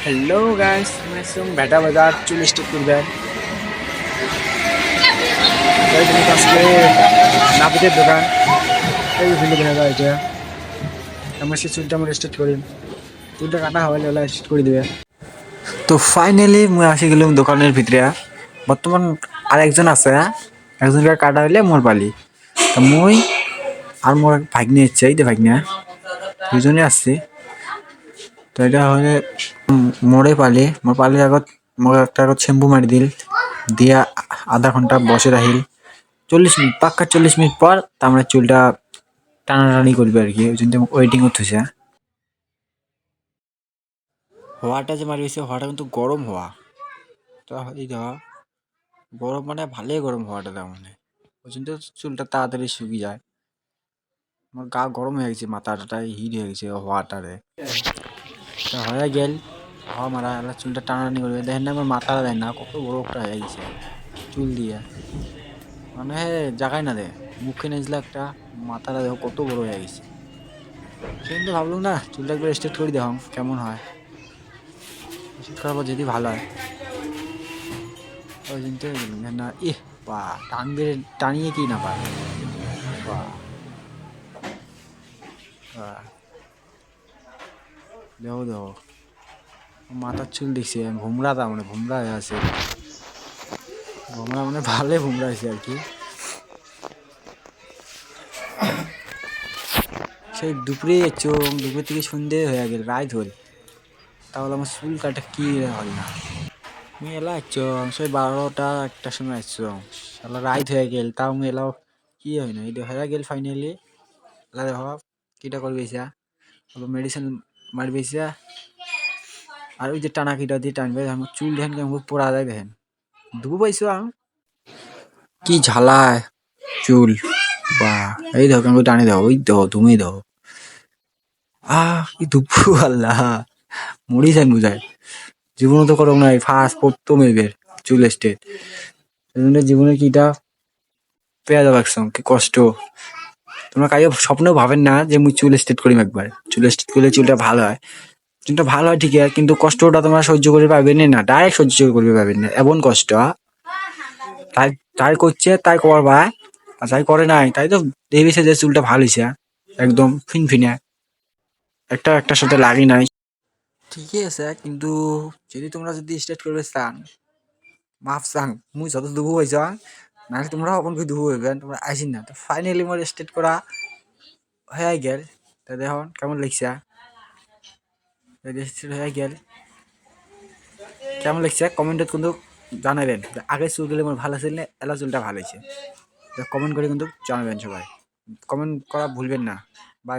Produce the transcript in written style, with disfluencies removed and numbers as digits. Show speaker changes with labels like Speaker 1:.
Speaker 1: hello guys, मैं सुन बैठा बाजार चुल स्टिक করবেন তাই তুমি আজকে নাপিতের দোকান এই ভিডিও দেখা যায় এটা আমার সে চুলটা আমার স্টিক করিম চুলটা কাটা হলে ওলা স্টিক করে দিবে তো ফাইনালি মই আসি গেলাম দোকানের ভিতরে বর্তমান আরেকজন আছে একজনকে কাটা হইলে মোর পালি তো মই আর মোর ভাগ্নে ইচ্ছে এই দে ভাগ্নে দুজনে আসছে তো এটা হলে মোরে পালি মোর পালির আগত মোক একটা আগত শ্যাম্পু মারি দিল দিয়া আধা ঘন্টা বসে রাখিল 40 মিনিট পাক্কা 40 মিনিট পর তারপরে চুলটা টানাটানি করবে আর কি ওই জন্য ওয়েটিং করতেছে হওয়াটা যে মারিয়েছে হওয়াটা কিন্তু গরম হওয়া তো এই ধর গরম মানে ভালোই গরম হওয়াটা তার মানে ওই জন্য চুলটা তাড়াতাড়ি শুকিয়ে যায় আমার গা গরম হয়ে গেছে মাথাটা হিট হয়ে গেছে হওয়াটারে তা হয়ে গেল হওয়া মারা এলা চুলটা টানাটানি করবে দেখেন না আমার মাথাটা দেয় না কত বড় একটা হয়ে গেছে চুল দিয়ে মানে জাগায় না দে মুখে নেজলে একটা মাথাটা দেখো কত বড় হয়ে গেছে সেদিন তো ভাবলাম না চুলটা একবার স্ট্রেট করে দেখো কেমন হয় স্ট্রেট করার পর যদি ভালো হয় ওই দিনতে না বা টানবে টানিয়ে কি না পায় বাহ বাহ দেখো দেখো মাথার চুল দেখছি ভুমরা তা মানে ভুমরা হয়ে আছে ভুমরা মানে ভালোই ভুমরা হয়েছে আর কি সেই দুপুরে চোখ দুপুর থেকে সন্ধে হয়ে গেল রাত হল তাহলে আমার চুল কাটা কি হল না আমি এলা আসছো সেই 12টা একটার সময় আসছো শালা রাত হয়ে গেল তাও আমি এলাও কি হয় না এটা হয়ে গেল ফাইনালি এলা দেখো কিটা করবে মেডিসিন মারবে আর ওই যে টানা কিটা দিয়ে টানবে আমার চুল দেখেন কেমন পোড়া যায় দেখেন দুবো পাইছো আম কি ঝালায় চুল বাহ এই দেখো কেমন টানে দাও ওই দাও তুমি দাও কি দুপুর আল্লাহ মরি যান বুঝায় জীবনে তো করো নাই ফার্স্ট প্রথম এবার চুল স্টেট জীবনে কিটা পেয়ে যাবো একসঙ্গে কি কষ্ট তোমরা কাজে স্বপ্নেও ভাবেন না যে মুই চুল স্ট্রেট করিম একবার চুল স্ট্রেট করলে চুলটা ভালো হয় চুলটা ভালো হয় ঠিক আছে কিন্তু কষ্টটা তোমরা সহ্য করে পাবেন না ডাইরেক্ট সহ্য করবে পাবেন না এমন কষ্ট তাই তাই করছে তাই করবা আর তাই করে নাই তাই তো ভেবেছে যে চুলটা ভালো হয়েছে একদম ফিনফিনে একটার সাথে লাগি নাই ঠিকই আছে কিন্তু যদি তোমরা যদি স্ট্রেট করবে চান মাফ চাং মুই যত দুবো হয়েছ নাহলে তোমরা অপন করে দুবো হইবেন তোমরা আইসিন না তো ফাইনালি মোর স্ট্রেট করা হয়ে গেল তা দেখুন কেমন লাগছে স্ট্রেট হয়ে গেল কেমন লাগছে কমেন্টে কিন্তু জানাবেন আগে চুলগুলো আমার ভালো ছিল না এলা চুলটা ভালো হয়েছে কমেন্ট করে কিন্তু জানাবেন সবাই কমেন্ট করা ভুলবেন না বাই